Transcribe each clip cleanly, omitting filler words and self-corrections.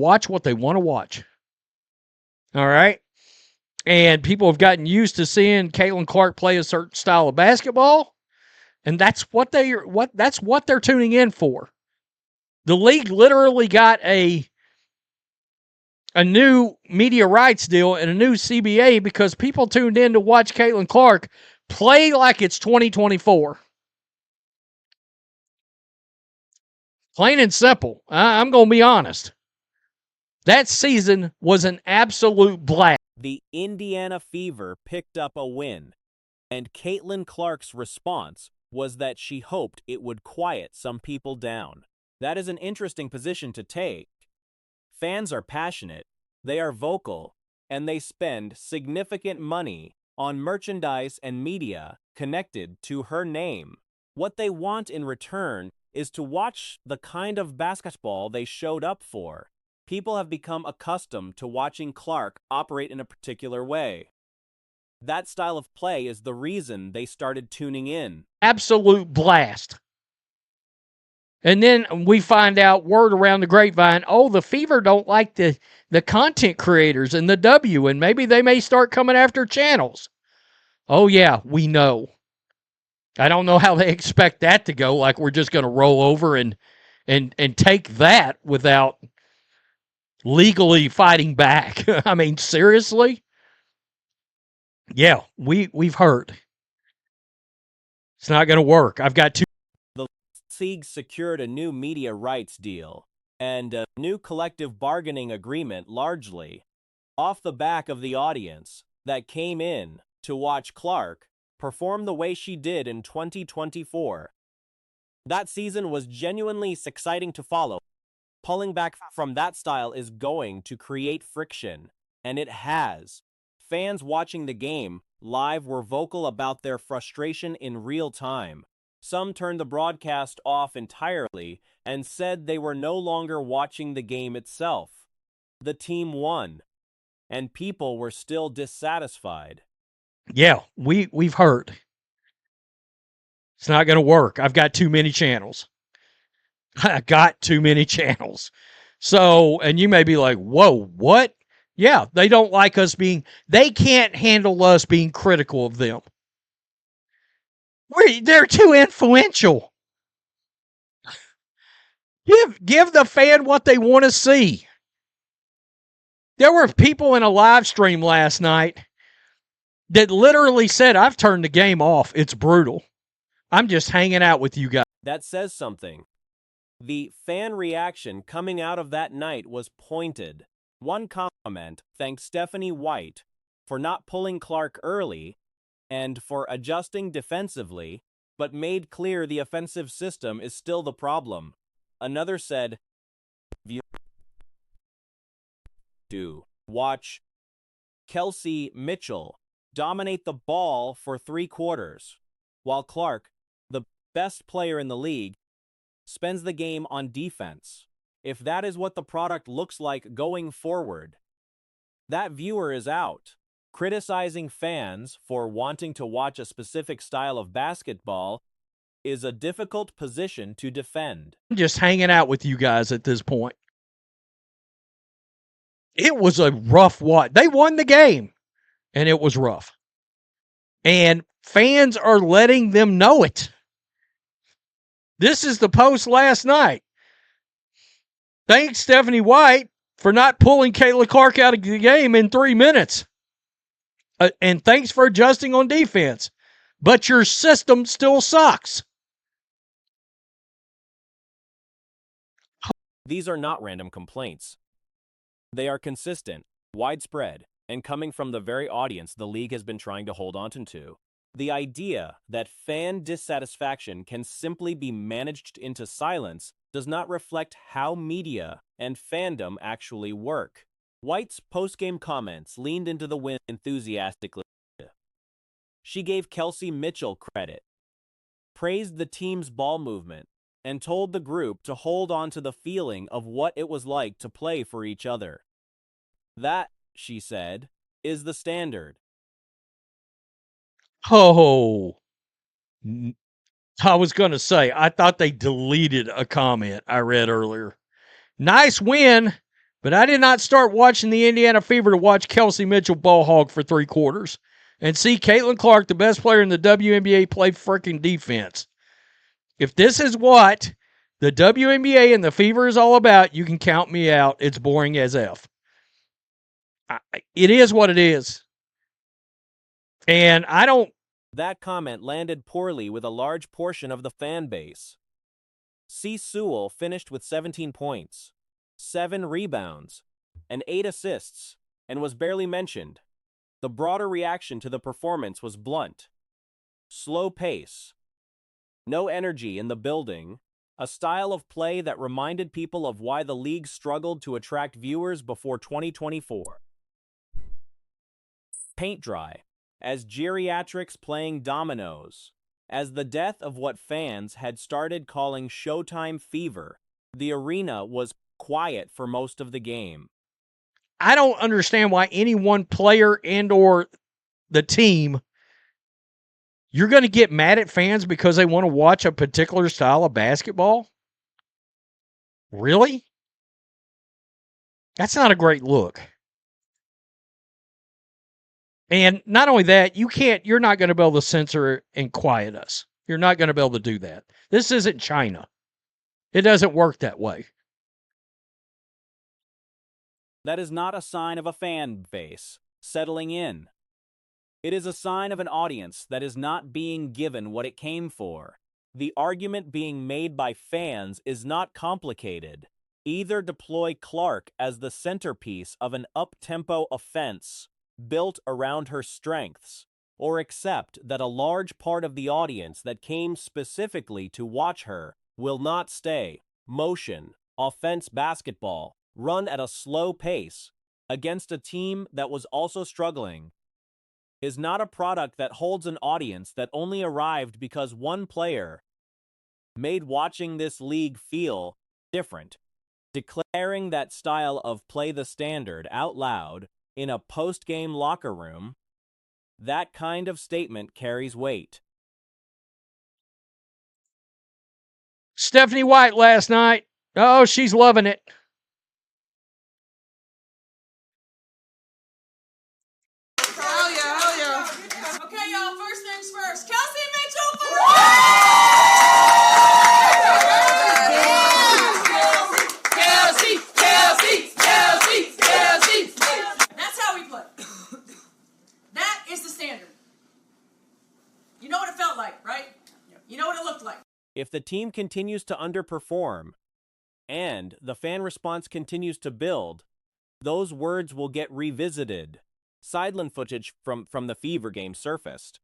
watch what they want to watch. All right? And people have gotten used to seeing Caitlin Clark play a certain style of basketball, and that's what they're tuning in for. The league literally got a new media rights deal and a new CBA because people tuned in to watch Caitlin Clark play like it's 2024. Plain and simple. I'm going to be honest. That season was an absolute blast. The Indiana Fever picked up a win, and Caitlin Clark's response was that she hoped it would quiet some people down. That is an interesting position to take. Fans are passionate, they are vocal, and they spend significant money on merchandise and media connected to her name. What they want in return is to watch the kind of basketball they showed up for. People have become accustomed to watching Clark operate in a particular way. That style of play is the reason they started tuning in. Absolute blast. And then we find out word around the grapevine, the Fever don't like the content creators and the W, and maybe they may start coming after channels. Oh, yeah, we know. I don't know how they expect that to go, like we're just going to roll over and take that without legally fighting back. I mean, seriously? Yeah, we've heard. It's not going to work. I've got two. The league secured a new media rights deal and a new collective bargaining agreement largely off the back of the audience that came in to watch Clark perform the way she did in 2024. That season was genuinely exciting to follow. Pulling back from that style is going to create friction, and it has. Fans watching the game live were vocal about their frustration in real time. Some turned the broadcast off entirely and said they were no longer watching the game itself. The team won, and people were still dissatisfied. Yeah, we've heard. It's not going to work. I've got too many channels. I got too many channels. So, and you may be like, whoa, what? Yeah, they don't like us they can't handle us being critical of them. They're too influential. Give the fan what they want to see. There were people in a live stream last night that literally said, I've turned the game off. It's brutal. I'm just hanging out with you guys. That says something. The fan reaction coming out of that night was pointed. One comment thanked Stephanie White for not pulling Clark early and for adjusting defensively, but made clear the offensive system is still the problem. Another said, watch Kelsey Mitchell dominate the ball for 3 quarters, while Clark, the best player in the league, spends the game on defense. If that is what the product looks like going forward, that viewer is out. Criticizing fans for wanting to watch a specific style of basketball is a difficult position to defend. I'm just hanging out with you guys at this point. It was a rough watch. They won the game, and it was rough. And fans are letting them know it. This is the post last night. Thanks, Stephanie White, for not pulling Caitlin Clark out of the game in 3 minutes. And thanks for adjusting on defense. But your system still sucks. These are not random complaints. They are consistent, widespread, and coming from the very audience the league has been trying to hold on to. The idea that fan dissatisfaction can simply be managed into silence does not reflect how media and fandom actually work. White's post-game comments leaned into the win enthusiastically. She gave Kelsey Mitchell credit, praised the team's ball movement, and told the group to hold on to the feeling of what it was like to play for each other. That, she said, is the standard. Oh, I was going to say, I thought they deleted a comment I read earlier. Nice win, But I did not start watching the Indiana Fever to watch Kelsey Mitchell ball hog for 3 quarters and see Caitlin Clark, the best player in the WNBA, play freaking defense. If this is what the WNBA and the Fever is all about, you can count me out. It's boring as F. It is what it is. And I don't... That comment landed poorly with a large portion of the fan base. C. Sewell finished with 17 points, 7 rebounds, and 8 assists, and was barely mentioned. The broader reaction to the performance was blunt. Slow pace, no energy in the building, a style of play that reminded people of why the league struggled to attract viewers before 2024. Paint dry, as geriatrics playing dominoes, as the death of what fans had started calling Showtime fever. The arena was quiet for most of the game. I don't understand why any one player and or the team, you're going to get mad at fans because they want to watch a particular style of basketball? Really? That's not a great look. And not only that, you're not going to be able to censor and quiet us. You're not going to be able to do that. This isn't China. It doesn't work that way. That is not a sign of a fan base settling in. It is a sign of an audience that is not being given what it came for. The argument being made by fans is not complicated. Either deploy Clark as the centerpiece of an up-tempo offense built around her strengths, or accept that a large part of the audience that came specifically to watch her will not stay. Motion, offense basketball, run at a slow pace against a team that was also struggling, is not a product that holds an audience that only arrived because one player made watching this league feel different. Declaring that style of play the standard out loud in a post-game locker room, that kind of statement carries weight. Stephanie White last night. Oh, she's loving it. Hell yeah. Okay, y'all, first things first. Kelsey Mitchell for Kelsey. That's how we play. That is the standard. You know what it felt like, right? You know what it looked like. If the team continues to underperform and the fan response continues to build, those words will get revisited. Sideline footage from the Fever game surfaced,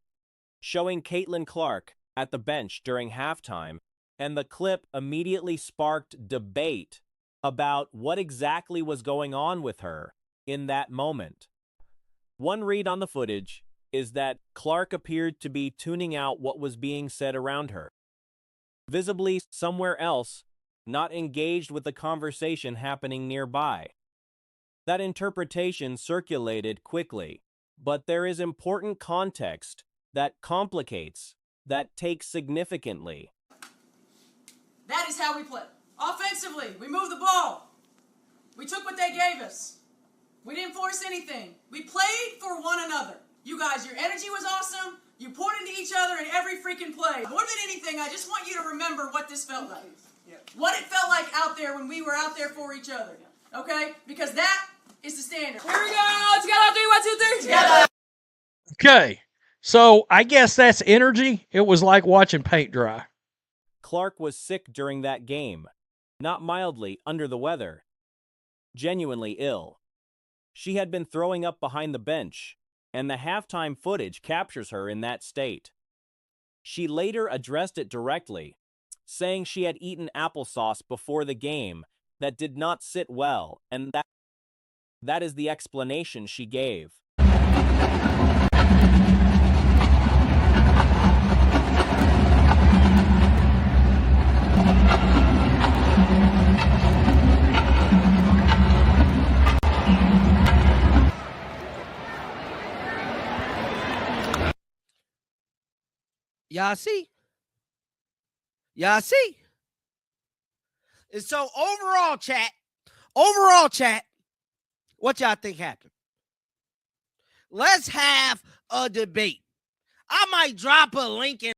showing Caitlin Clark at the bench during halftime, and the clip immediately sparked debate about what exactly was going on with her in that moment. One read on the footage is that Clark appeared to be tuning out what was being said around her, visibly somewhere else, not engaged with the conversation happening nearby. That interpretation circulated quickly, but there is important context that complicates, that takes significantly. That is how we play. Offensively, we moved the ball. We took what they gave us. We didn't force anything. We played for one another. You guys, your energy was awesome. You poured into each other in every freaking play. More than anything, I just want you to remember what this felt like. What it felt like out there when we were out there for each other. Okay? Because that is the standard. Here we go. Together. 3, 1, 2, 3. Together. Okay. So I guess that's energy. It was like watching paint dry. Clark was sick during that game, not mildly under the weather, genuinely ill. She had been throwing up behind the bench, and the halftime footage captures her in that state. She later addressed it directly, saying she had eaten applesauce before the game that did not sit well, and that is the explanation she gave. Y'all see? Y'all see? And so overall chat, What y'all think happened? Let's have a debate. I might drop a link in.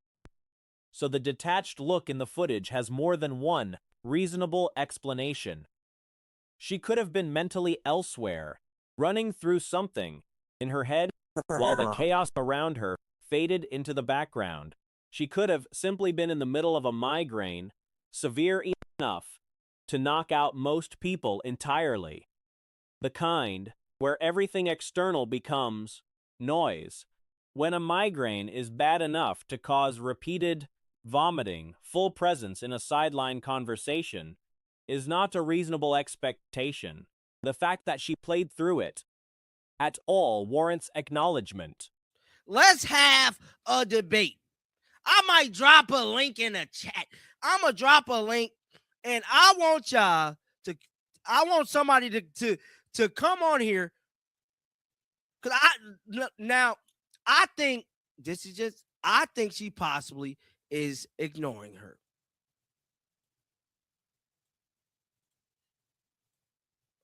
So the detached look in the footage has more than one reasonable explanation. She could have been mentally elsewhere, running through something in her head while the chaos around her faded into the background. She could have simply been in the middle of a migraine, severe enough to knock out most people entirely. The kind where everything external becomes noise. When a migraine is bad enough to cause repeated vomiting, full presence in a sideline conversation is not a reasonable expectation. The fact that she played through it at all warrants acknowledgement. Let's have a debate. I might drop a link in the chat. I'm going to drop a link, and I want y'all to, I want somebody to come on here. Because I think this is just, I think she possibly is ignoring her.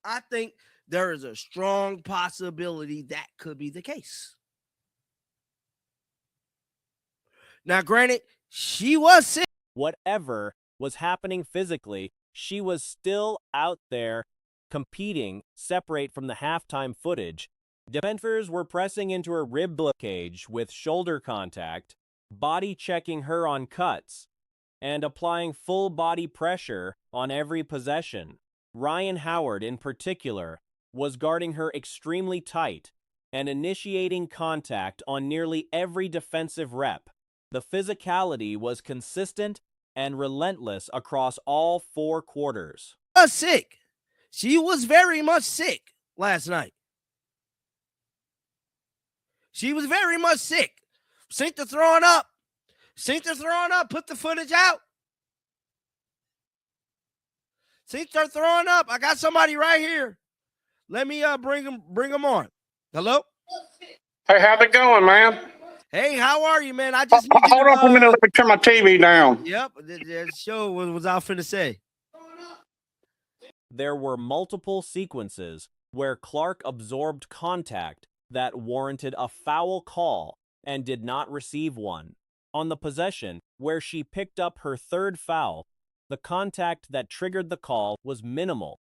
I think there is a strong possibility that could be the case. Now, granted, she was sick. Whatever was happening physically, she was still out there competing. Separate from the halftime footage, defenders were pressing into her rib cage with shoulder contact, body checking her on cuts, and applying full body pressure on every possession. Ryan Howard, in particular, was guarding her extremely tight and initiating contact on nearly every defensive rep. The physicality was consistent and relentless across all 4 quarters. Sick. She was very much sick last night. She was very much sick. Synced her throwing up. Put the footage out. Synced her throwing up. I got somebody right here. Let me bring him on. Hello? Hey, how's it going, man? Hey, how are you, man? I just need Hold on for a minute. Let me turn my TV down. Yep, the show was I finna say. There were multiple sequences where Clark absorbed contact that warranted a foul call and did not receive one. On the possession where she picked up her 3rd foul, the contact that triggered the call was minimal,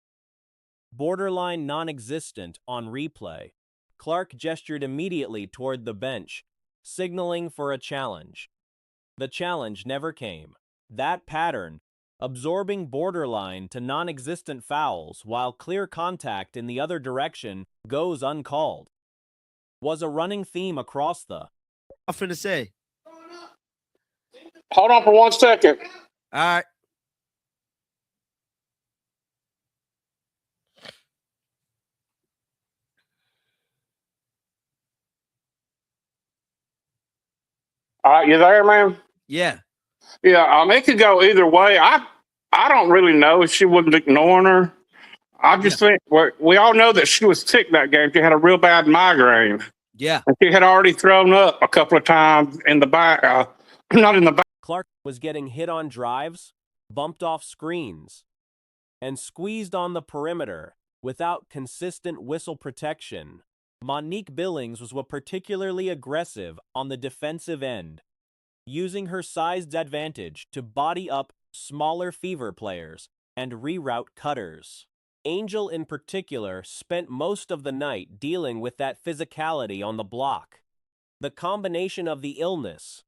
borderline non-existent on replay. Clark gestured immediately toward the bench, signaling for a challenge. The challenge never came. That pattern, absorbing borderline to non-existent fouls while clear contact in the other direction goes uncalled, was a running theme across the... I'm finna say. Hold on for 1 second. All right. All right, you there, man? Yeah. Yeah, it could go either way. I don't really know if she wasn't ignoring her. I just think we all know that she was sick that game. She had a real bad migraine. Yeah. And she had already thrown up a couple of times in the back, not in the back. Clark was getting hit on drives, bumped off screens, and squeezed on the perimeter without consistent whistle protection. Monique Billings was particularly aggressive on the defensive end, using her sized advantage to body up smaller Fever players and reroute cutters. Angel, in particular, spent most of the night dealing with that physicality on the block. The combination of the illness,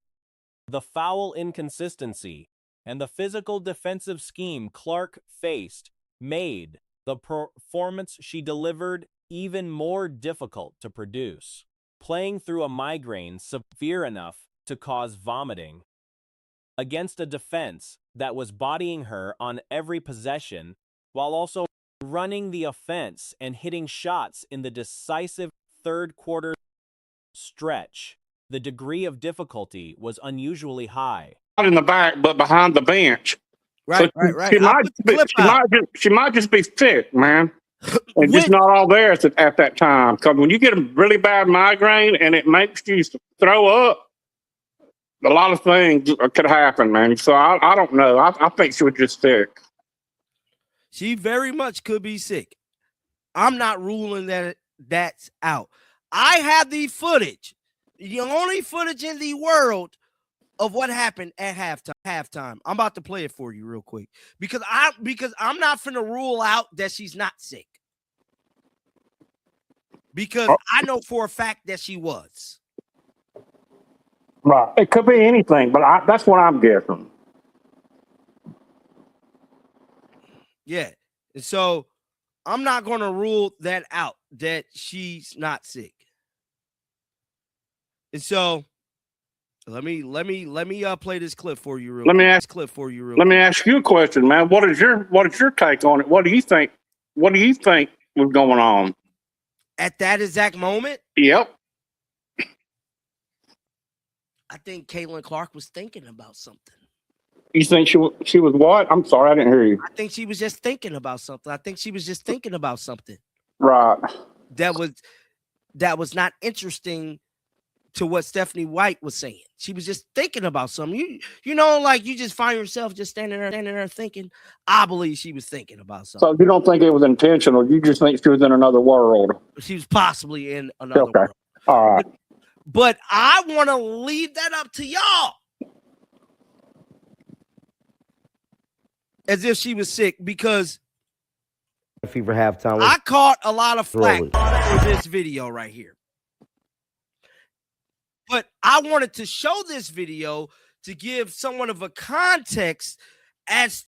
the foul inconsistency, and the physical defensive scheme Clark faced made the performance she delivered even more difficult to produce. Playing through a migraine severe enough to cause vomiting, against a defense that was bodying her on every possession, while also running the offense and hitting shots in the decisive 3rd quarter stretch. The degree of difficulty was unusually high. Not in the back, but behind the bench. Right. She might just be sick, man. And just not all there at that time. Because when you get a really bad migraine and it makes you throw up, a lot of things could happen, man. So I don't know. I think she was just sick. She very much could be sick. I'm not ruling that's out. I have the footage, the only footage in the world of what happened at halftime. I'm about to play it for you real quick because I'm not finna rule out that she's not sick. Because I know for a fact that she was. Right. It could be anything, but that's what I'm guessing. Yeah. And so I'm not going to rule that out, that she's not sick. And so let me play this clip for you real quick. Let me ask you a question, man. What is your take on it? What do you think was going on? At that exact moment? Yep. I think Caitlin Clark was thinking about something. You think she was what? I'm sorry, I didn't hear you. I think she was just thinking about something. Right. That was not interesting to what Stephanie White was saying. She was just thinking about something. You know, like you just find yourself just standing there thinking. I believe she was thinking about something. So you don't think it was intentional? You just think she was in another world? She was possibly in another world. All right. But I want to leave that up to y'all. As if she was sick, because Fever halftime. I caught a lot of flack for this video right here. But I wanted to show this video to give somewhat of a context as